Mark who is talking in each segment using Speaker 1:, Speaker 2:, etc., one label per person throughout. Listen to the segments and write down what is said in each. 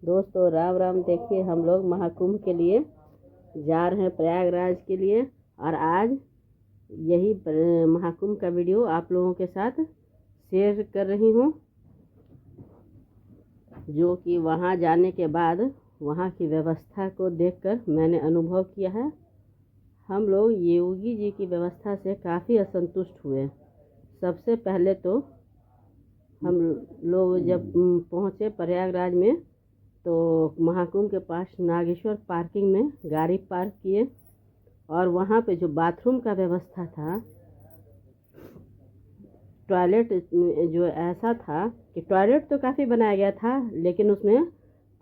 Speaker 1: दोस्तों राम राम। देखिए हम लोग महाकुंभ के लिए जा रहे हैं, प्रयागराज के लिए। और आज यही महाकुंभ का वीडियो आप लोगों के साथ शेयर कर रही हूँ, जो कि वहाँ जाने के बाद वहाँ की व्यवस्था को देखकर मैंने अनुभव किया है। हम लोग योगी जी की व्यवस्था से काफ़ी असंतुष्ट हुए। सबसे पहले तो हम लोग जब पहुँचे प्रयागराज में, तो महाकुंभ के पास नागेश्वर पार्किंग में गाड़ी पार्क किए। और वहाँ पे जो बाथरूम का व्यवस्था था, टॉयलेट जो ऐसा था कि टॉयलेट तो काफ़ी बनाया गया था, लेकिन उसमें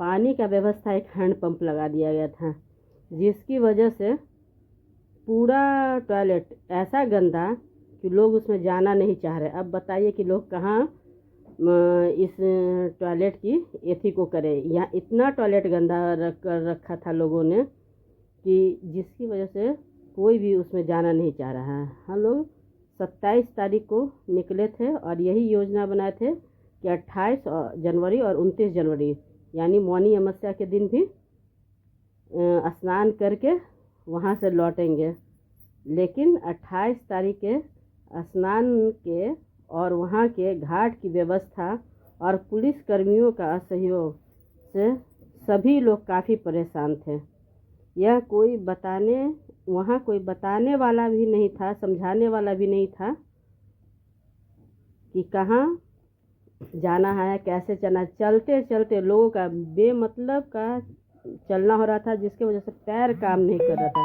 Speaker 1: पानी का व्यवस्था एक हैंड पंप लगा दिया गया था, जिसकी वजह से पूरा टॉयलेट ऐसा गंदा कि लोग उसमें जाना नहीं चाह रहे। अब बताइए कि लोग कहाँ इस टॉयलेट की एथी को करें। यहाँ इतना टॉयलेट गंदा रखा था लोगों ने कि जिसकी वजह से कोई भी उसमें जाना नहीं चाह रहा है। हम लोग 27 तारीख को निकले थे और यही योजना बनाए थे कि 28 जनवरी और 29 जनवरी यानी मौनी अमावस्या के दिन भी स्नान करके वहाँ से लौटेंगे। लेकिन 28 तारीख के स्नान के और वहाँ के घाट की व्यवस्था और पुलिस कर्मियों का असहयोग से सभी लोग काफ़ी परेशान थे। यह वहाँ कोई बताने वाला भी नहीं था, समझाने वाला भी नहीं था कि कहाँ जाना है, कैसे चलना। चलते चलते लोगों का बेमतलब का चलना हो रहा था, जिसकी वजह से पैर काम नहीं कर रहा था।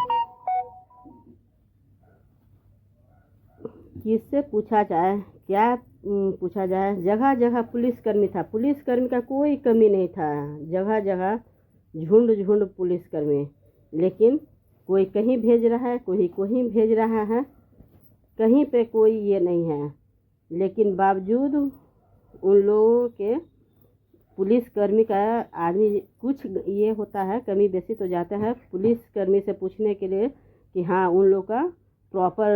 Speaker 1: किससे पूछा जाए, क्या पूछा जाए। जगह जगह पुलिसकर्मी था, पुलिसकर्मी का कोई कमी नहीं था। जगह जगह झुंड झुंड पुलिसकर्मी, लेकिन कोई कहीं भेज रहा है, कोई कहीं भेज रहा है, कहीं पे कोई ये नहीं है। लेकिन बावजूद उन लोगों के पुलिसकर्मी का आदमी कुछ ये होता है, कमी बेसी तो जाता है पुलिसकर्मी से पूछने के लिए कि हाँ उन लोग का प्रॉपर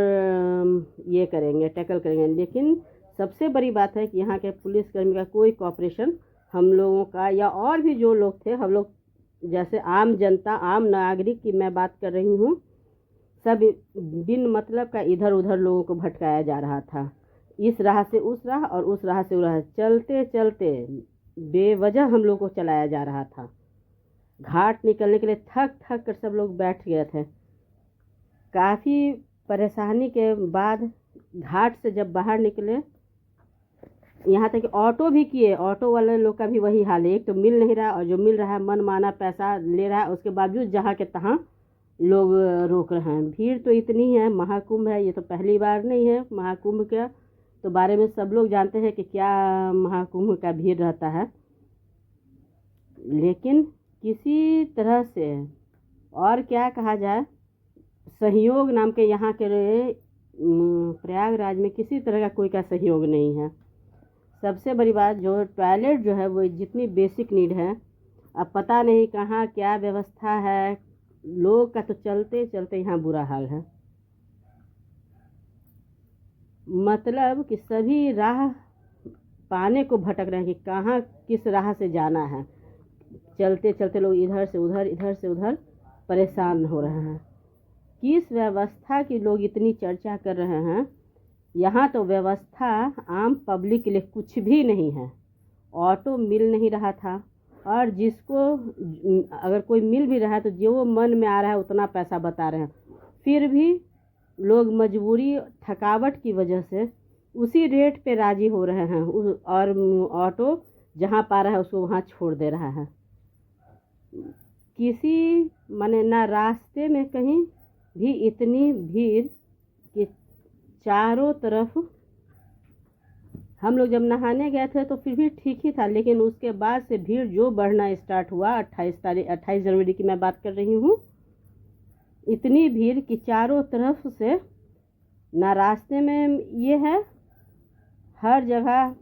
Speaker 1: ये करेंगे, टैकल करेंगे। लेकिन सबसे बड़ी बात है कि यहाँ के पुलिसकर्मी का कोई कॉपरेशन हम लोगों का या और भी जो लोग थे, हम लोग जैसे आम जनता, आम नागरिक की मैं बात कर रही हूँ, सब बिन मतलब का इधर उधर लोगों को भटकाया जा रहा था। इस राह से उस राह और उस राह से उस राह, चलते चलते बेवजह हम लोग को चलाया जा रहा था। घाट निकलने के लिए थक थक कर सब लोग बैठ गए थे। काफ़ी परेशानी के बाद घाट से जब बाहर निकले, यहाँ तक कि ऑटो भी किए, ऑटो वाले लोग का भी वही हाल है। एक तो मिल नहीं रहा, और जो मिल रहा है मनमाना पैसा ले रहा है, उसके बावजूद जहाँ के तहाँ लोग रोक रहे हैं। भीड़ तो इतनी है, महाकुंभ है, ये तो पहली बार नहीं है। महाकुंभ के तो बारे में सब लोग जानते हैं कि क्या महाकुंभ का भीड़ रहता है। लेकिन किसी तरह से, और क्या कहा जाए, सहयोग नाम के यहाँ के प्रयागराज में किसी तरह का कोई का सहयोग नहीं है। सबसे बड़ी बात, जो टॉयलेट जो है वो जितनी बेसिक नीड है, अब पता नहीं कहाँ क्या व्यवस्था है। लोग का तो चलते चलते यहाँ बुरा हाल है। मतलब कि सभी राह पाने को भटक रहे हैं कि कहाँ किस राह से जाना है। चलते चलते लोग इधर से उधर, इधर से उधर परेशान हो रहे हैं। किस व्यवस्था की लोग इतनी चर्चा कर रहे हैं। यहाँ तो व्यवस्था आम पब्लिक के लिए कुछ भी नहीं है। ऑटो मिल नहीं रहा था, और जिसको अगर कोई मिल भी रहा है तो जो मन में आ रहा है उतना पैसा बता रहे हैं। फिर भी लोग मजबूरी, थकावट की वजह से उसी रेट पे राजी हो रहे हैं, और ऑटो जहाँ पा रहा है उसको वहाँ छोड़ दे रहा है। किसी माने ना रास्ते में कहीं भी इतनी भीड़ कि चारों तरफ। हम लोग जब नहाने गए थे तो फिर भी ठीक ही था, लेकिन उसके बाद से भीड़ जो बढ़ना स्टार्ट हुआ, 28 जनवरी की मैं बात कर रही हूँ, इतनी भीड़ कि चारों तरफ से ना रास्ते में ये है, हर जगह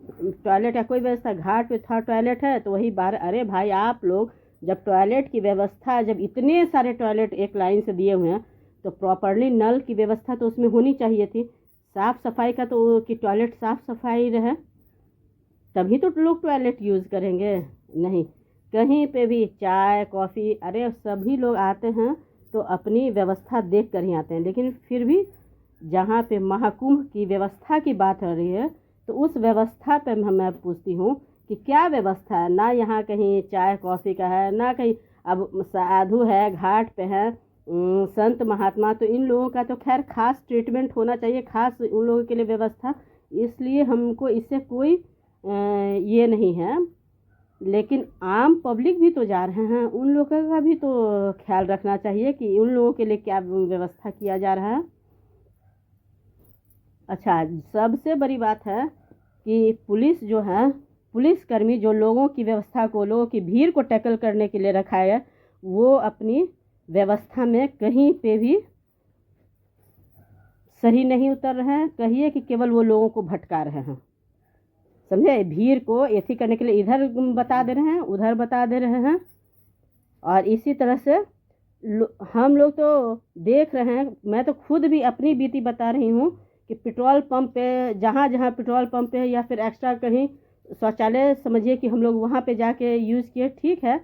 Speaker 1: टॉयलेट का कोई व्यवस्था। घाट पे था टॉयलेट है तो वही बाहर। अरे भाई, आप लोग जब टॉयलेट की व्यवस्था, जब इतने सारे टॉयलेट एक लाइन से दिए हुए हैं, तो प्रॉपरली नल की व्यवस्था तो उसमें होनी चाहिए थी। साफ़ सफाई का तो, कि टॉयलेट साफ़ सफाई रहे, तभी तो लोग टॉयलेट यूज़ करेंगे। नहीं, कहीं पे भी चाय कॉफ़ी, अरे सभी लोग आते हैं तो अपनी व्यवस्था देख कर ही आते हैं, लेकिन फिर भी जहाँ पे महाकुंभ की व्यवस्था की बात हो रही है तो उस व्यवस्था पे मैं पूछती हूँ कि क्या व्यवस्था है। ना यहाँ कहीं चाय कॉफ़ी का है, ना कहीं अब साधु है घाट पे है, संत महात्मा, तो इन लोगों का तो खैर खास ट्रीटमेंट होना चाहिए, खास उन लोगों के लिए व्यवस्था। इसलिए हमको इससे कोई ये नहीं है, लेकिन आम पब्लिक भी तो जा रहे हैं, उन लोगों का भी तो ख्याल रखना चाहिए कि उन लोगों के लिए क्या व्यवस्था किया जा रहा है। अच्छा, सबसे बड़ी बात है कि पुलिस जो है, पुलिसकर्मी जो लोगों की व्यवस्था को, लोगों की भीड़ को टैकल करने के लिए रखा है, वो अपनी व्यवस्था में कहीं पे भी सही नहीं उतर रहे हैं। कहिए कि केवल वो लोगों को भटका रहे हैं, समझे, भीड़ को ऐसी करने के लिए इधर बता दे रहे हैं, उधर बता दे रहे हैं। और इसी तरह से हम लोग तो देख रहे हैं, मैं तो खुद भी अपनी बीती बता रही हूँ कि पेट्रोल पंप पे, जहाँ जहाँ पेट्रोल पंप पे या फिर एक्स्ट्रा कहीं शौचालय समझिए कि हम लोग वहाँ पे जाके यूज़ किए, ठीक है,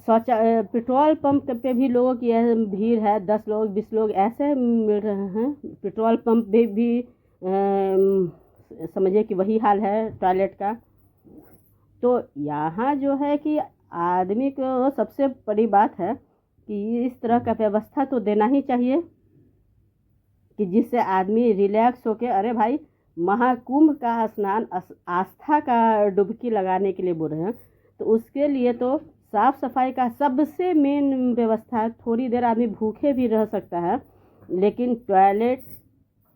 Speaker 1: पेट्रोल पंप पे भी लोगों की भीड़ है, 10 लोग 20 लोग ऐसे मिल रहे हैं। पेट्रोल पंप पे भी समझिए कि वही हाल है टॉयलेट का। तो यहाँ जो है कि आदमी को सबसे बड़ी बात है कि इस तरह का व्यवस्था तो देना ही चाहिए कि जिससे आदमी रिलैक्स होके, अरे भाई महाकुंभ का स्नान आस्था का डुबकी लगाने के लिए बोल रहे हैं, तो उसके लिए तो साफ सफाई का सबसे मेन व्यवस्था है। थोड़ी देर आदमी भूखे भी रह सकता है, लेकिन टॉयलेट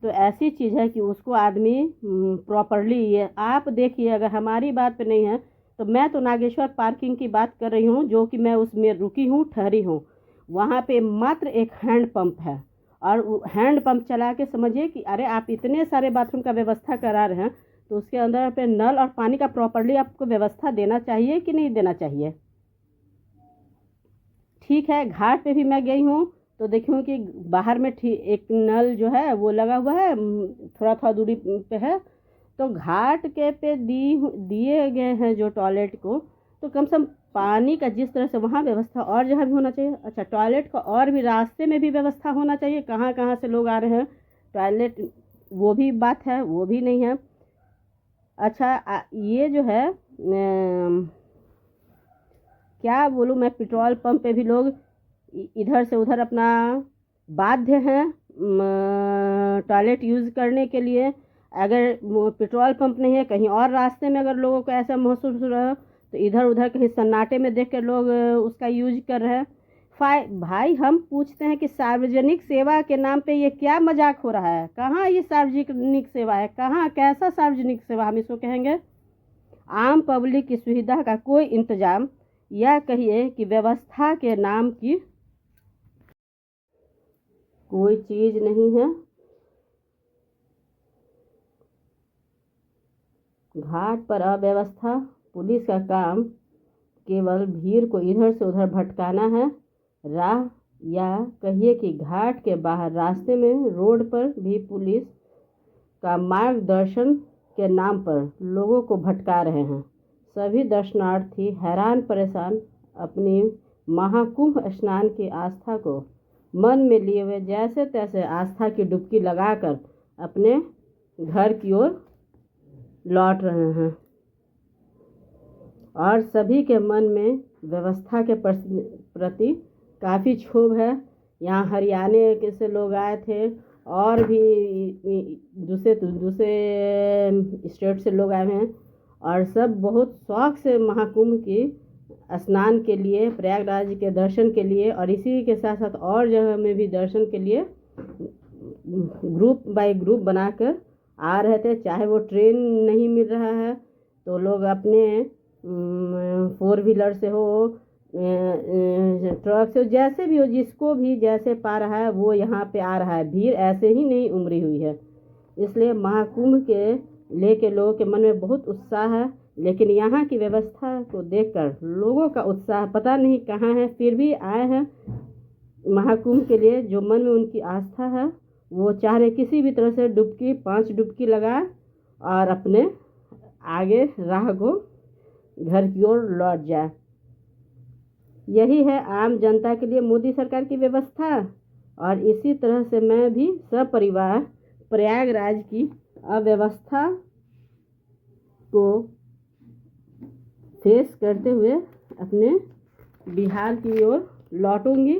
Speaker 1: तो ऐसी चीज़ है कि उसको आदमी प्रॉपरली, ये आप देखिए, अगर हमारी बात पे नहीं है तो मैं तो नागेश्वर पार्किंग की बात कर रही हूँ, जो कि मैं उसमें रुकी हूँ, ठहरी हूँ। वहाँ पे मात्र एक हैंड पंप है, और हैंड पंप चला के समझिए कि अरे आप इतने सारे बाथरूम का व्यवस्था करा रहे हैं, तो उसके अंदर पे नल और पानी का प्रॉपरली आपको व्यवस्था देना चाहिए कि नहीं देना चाहिए। ठीक है, घाट पे भी मैं गई हूँ तो देखी हूँ कि बाहर में एक नल जो है वो लगा हुआ है, थोड़ा थोड़ा दूरी पे है। तो घाट के पे दिए गए हैं जो टॉयलेट को, तो कम से कम पानी का जिस तरह से वहाँ व्यवस्था और जहाँ भी होना चाहिए। अच्छा, टॉयलेट का और भी रास्ते में भी व्यवस्था होना चाहिए, कहाँ कहाँ से लोग आ रहे हैं टॉयलेट, वो भी बात है, वो भी नहीं है। अच्छा, ये जो है क्या बोलूँ मैं, पेट्रोल पंप पे भी लोग इधर से उधर अपना बाध्य हैं टॉयलेट यूज़ करने के लिए। अगर पेट्रोल पंप नहीं है, कहीं और रास्ते में अगर लोगों को ऐसा महसूस हो रहा है तो इधर उधर कहीं सन्नाटे में देख कर लोग उसका यूज कर रहे हैं। भाई हम पूछते हैं कि सार्वजनिक सेवा के नाम पे ये क्या मजाक हो रहा है? कहाँ ये सार्वजनिक सेवा है? कहाँ कैसा सार्वजनिक सेवा हम इसको कहेंगे? आम पब्लिक की सुविधा का कोई इंतजाम, या कहिए कि व्यवस्था के नाम की कोई चीज़ नहीं है। घाट पर अव्यवस्था, पुलिस का काम केवल भीड़ को इधर से उधर भटकाना है। राह, या कहिए कि घाट के बाहर रास्ते में, रोड पर भी पुलिस का मार्गदर्शन के नाम पर लोगों को भटका रहे हैं। सभी दर्शनार्थी हैरान परेशान अपनी महाकुंभ स्नान की आस्था को मन में लिए हुए जैसे तैसे आस्था की डुबकी लगाकर अपने घर की ओर लौट रहे हैं, और सभी के मन में व्यवस्था के प्रति काफ़ी क्षोभ है। यहाँ हरियाणा के से लोग आए थे, और भी दूसरे दूसरे स्टेट से लोग आए हैं, और सब बहुत शौक से महाकुंभ की स्नान के लिए, प्रयागराज के दर्शन के लिए, और इसी के साथ साथ और जगह में भी दर्शन के लिए ग्रुप बाय ग्रुप बनाकर आ रहे थे। चाहे वो ट्रेन नहीं मिल रहा है तो लोग अपने 4 व्हीलर से हो, ट्रक से, जैसे भी हो, जिसको भी जैसे पा रहा है वो यहाँ पे आ रहा है। भीड़ ऐसे ही नहीं उमड़ी हुई है, इसलिए महाकुंभ के लेके लोगों के मन में बहुत उत्साह है। लेकिन यहाँ की व्यवस्था को देखकर लोगों का उत्साह पता नहीं कहाँ है, फिर भी आए हैं महाकुंभ के लिए। जो मन में उनकी आस्था है वो चाह रहे किसी भी तरह से डुबकी, 5 डुबकी लगा और अपने आगे राह को घर की ओर लौट जाए। यही है आम जनता के लिए मोदी सरकार की व्यवस्था। और इसी तरह से मैं भी सपरिवार प्रयागराज की अव्यवस्था को फेस करते हुए अपने बिहार की ओर लौटूंगी।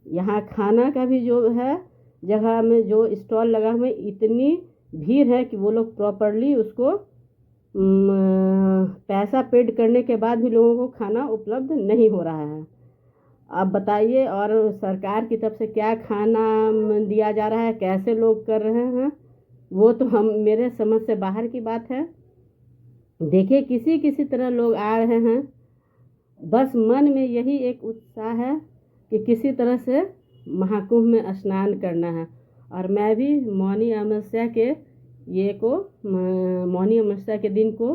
Speaker 1: यहाँ खाना का भी जो है जगह में जो स्टॉल लगा हुआ है, इतनी भीड़ है कि वो लोग प्रॉपरली उसको पैसा पेड करने के बाद भी लोगों को खाना उपलब्ध नहीं हो रहा है। आप बताइए, और सरकार की तरफ से क्या खाना दिया जा रहा है, कैसे लोग कर रहे हैं, वो तो हम मेरे समझ से बाहर की बात है। देखिए किसी किसी तरह लोग आ रहे हैं, बस मन में यही एक उत्साह है कि किसी तरह से महाकुंभ में स्नान करना है। और मैं भी मौनी अमावस्या के मौनी अमावस्या के दिन को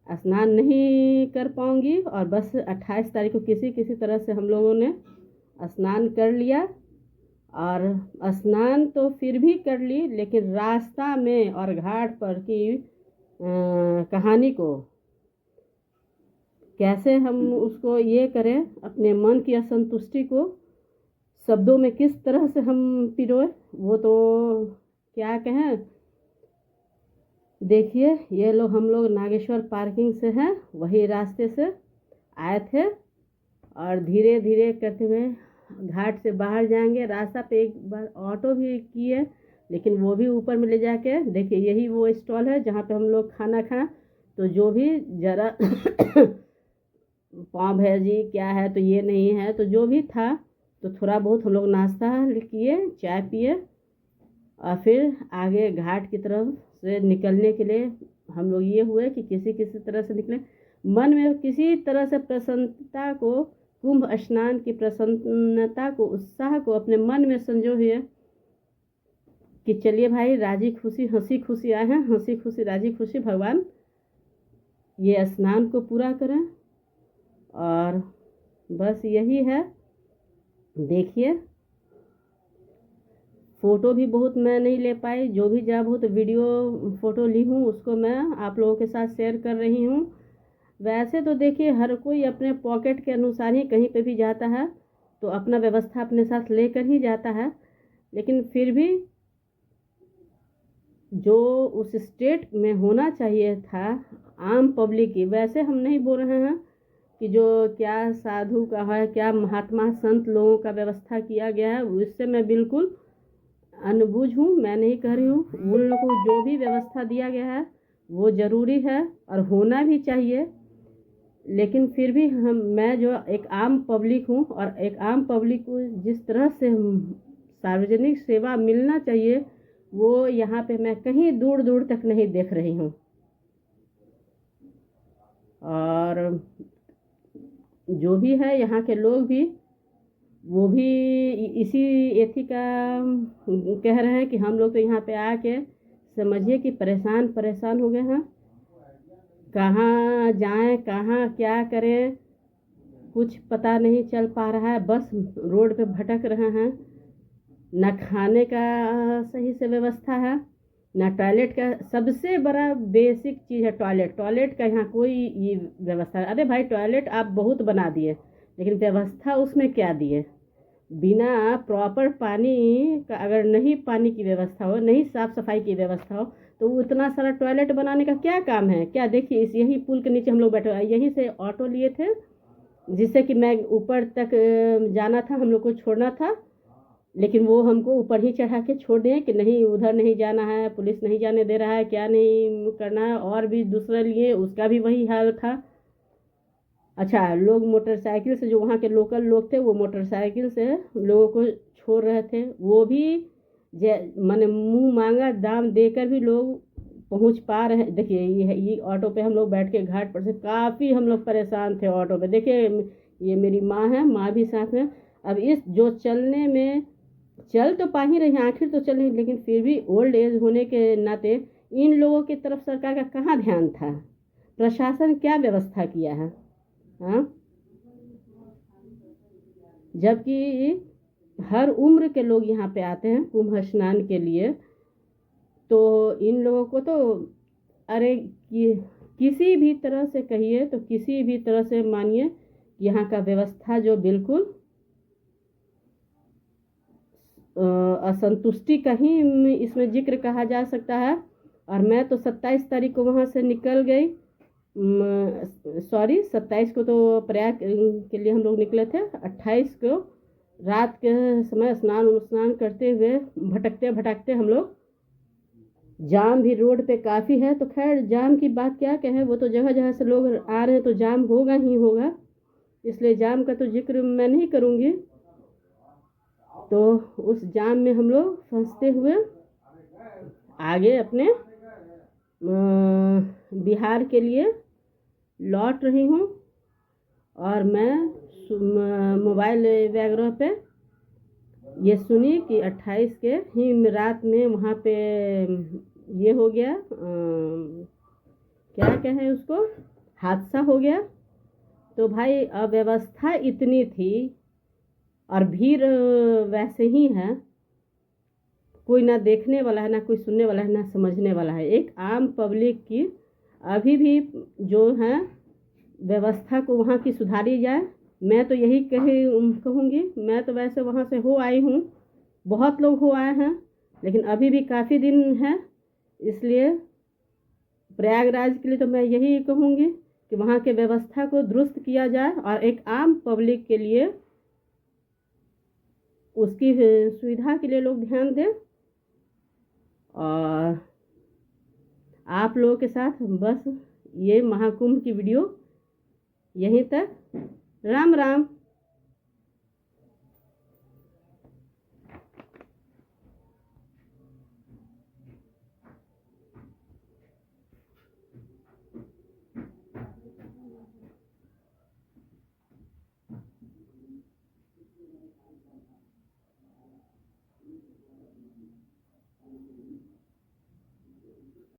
Speaker 1: स्नान नहीं कर पाऊंगी, और बस 28 तारीख को किसी किसी तरह से हम लोगों ने स्नान कर लिया। और स्नान तो फिर भी कर ली, लेकिन रास्ता में और घाट पर की कहानी को कैसे हम उसको ये करें, अपने मन की असंतुष्टि को शब्दों में किस तरह से हम पिरोए, वो तो क्या कहें। देखिए ये लोग हम लोग नागेश्वर पार्किंग से हैं, वही रास्ते से आए थे और धीरे धीरे करते हुए घाट से बाहर जाएंगे। रास्ता पे एक बार ऑटो भी किए, लेकिन वो भी ऊपर में ले जाके देखिए यही वो स्टॉल है जहाँ पे हम लोग खाना खाएं। तो जो भी ज़रा पाव भाजी क्या है तो ये नहीं है, तो जो भी था तो थोड़ा बहुत हम लोग नाश्ता किए, चाय पिए, और फिर आगे घाट की तरफ से निकलने के लिए हम लोग ये हुए कि किसी किसी तरह से निकले। मन में किसी तरह से प्रसन्नता को, कुंभ स्नान की प्रसन्नता को, उत्साह को अपने मन में संजो हुए कि चलिए भाई राजी खुशी हंसी खुशी आए हैं, हंसी खुशी राजी खुशी भगवान ये स्नान को पूरा करें। और बस यही है। देखिए फ़ोटो भी बहुत मैं नहीं ले पाई, जो भी जहाँ बहुत वीडियो फ़ोटो ली हूँ उसको मैं आप लोगों के साथ शेयर कर रही हूँ। वैसे तो देखिए हर कोई अपने पॉकेट के अनुसार ही कहीं पे भी जाता है, तो अपना व्यवस्था अपने साथ लेकर ही जाता है, लेकिन फिर भी जो उस स्टेट में होना चाहिए था आम पब्लिक की, वैसे हम नहीं बोल रहे हैं कि जो क्या साधु का है, क्या महात्मा संत लोगों का व्यवस्था किया गया है, उससे मैं बिल्कुल अनबूझ हूँ। मैं नहीं कह रही हूँ, उन लोगों को जो भी व्यवस्था दिया गया है वो ज़रूरी है और होना भी चाहिए, लेकिन फिर भी मैं जो एक आम पब्लिक हूँ और एक आम पब्लिक को जिस तरह से सार्वजनिक सेवा मिलना चाहिए वो यहाँ पे मैं कहीं दूर दूर तक नहीं देख रही हूँ। और जो भी है यहाँ के लोग भी, वो भी इसी एथी का कह रहे हैं कि हम लोग तो यहाँ पे आके समझिए कि परेशान हो गए हैं, कहाँ जाएं कहाँ क्या करें कुछ पता नहीं चल पा रहा है। बस रोड पे भटक रहे हैं, न खाने का सही से व्यवस्था है, न टॉयलेट का। सबसे बड़ा बेसिक चीज़ है टॉयलेट का यहाँ कोई ये व्यवस्था। अरे भाई टॉयलेट आप बहुत बना दिए, लेकिन व्यवस्था उसमें क्या दिए। बिना प्रॉपर पानी का, अगर नहीं पानी की व्यवस्था हो, नहीं साफ़ सफाई की व्यवस्था हो, तो उतना सारा टॉयलेट बनाने का क्या काम है क्या। देखिए इस यही पुल के नीचे हम लोग बैठे, यहीं से ऑटो लिए थे जिससे कि मैं ऊपर तक जाना था, हम लोग को छोड़ना था, लेकिन वो हमको ऊपर ही चढ़ा के छोड़ दें कि नहीं उधर नहीं जाना है, पुलिस नहीं जाने दे रहा है, क्या नहीं करना है। और भी दूसरा लिए उसका भी वही हाल था। अच्छा लोग मोटरसाइकिल से, जो वहाँ के लोकल लोग थे वो मोटरसाइकिल से लोगों को छोड़ रहे थे, वो भी माने मुंह मांगा दाम देकर भी लोग पहुँच पा रहे हैं। देखिए ये ऑटो पे हम लोग बैठ के घाट पर से काफ़ी हम लोग परेशान थे ऑटो पे। देखिए ये मेरी माँ है, माँ भी साथ में। अब इस जो चलने में चल तो पा ही रही हैं, आखिर तो चल रही, लेकिन फिर भी ओल्ड एज होने के नाते इन लोगों की तरफ सरकार का कहाँ ध्यान था, प्रशासन क्या व्यवस्था किया है। हाँ, जबकि हर उम्र के लोग यहाँ पे आते हैं कुंभ स्नान के लिए, तो इन लोगों को तो अरे किसी भी तरह से कहिए तो किसी भी तरह से मानिए यहाँ का व्यवस्था जो बिल्कुल असंतुष्टि का ही इसमें जिक्र कहा जा सकता है। और मैं तो 27 तारीख को वहाँ से निकल गई, सॉरी 27 को तो प्रयाग के लिए हम लोग निकले थे। 28 को रात के समय स्नान करते हुए भटकते भटकते हम लोग, जाम भी रोड पे काफ़ी है। तो खैर जाम की बात क्या कहें, वो तो जगह जगह से लोग आ रहे हैं तो जाम होगा ही होगा, इसलिए जाम का तो जिक्र मैं नहीं करूँगी। तो उस जाम में हम लोग फंसते हुए आगे अपने बिहार के लिए लौट रही हूँ। और मैं मोबाइल वगैरह पे ये सुनी कि 28 के ही रात में वहाँ पे ये हो गया, क्या कहें उसको, हादसा हो गया। तो भाई अव्यवस्था इतनी थी और भीड़ वैसे ही है, कोई ना देखने वाला है, ना कोई सुनने वाला है, ना समझने वाला है। एक आम पब्लिक की अभी भी जो है व्यवस्था को वहाँ की सुधारी जाए। मैं तो यही कहूँगी। मैं तो वैसे वहाँ से हो आई हूँ, बहुत लोग हो आए हैं, लेकिन अभी भी काफ़ी दिन है, इसलिए प्रयागराज के लिए तो मैं यही कहूँगी कि वहाँ के व्यवस्था को दुरुस्त किया जाए और एक आम पब्लिक के लिए उसकी सुविधा के लिए लोग ध्यान दें। और आप लोगों के साथ बस ये महाकुंभ की वीडियो यहीं तक। राम राम।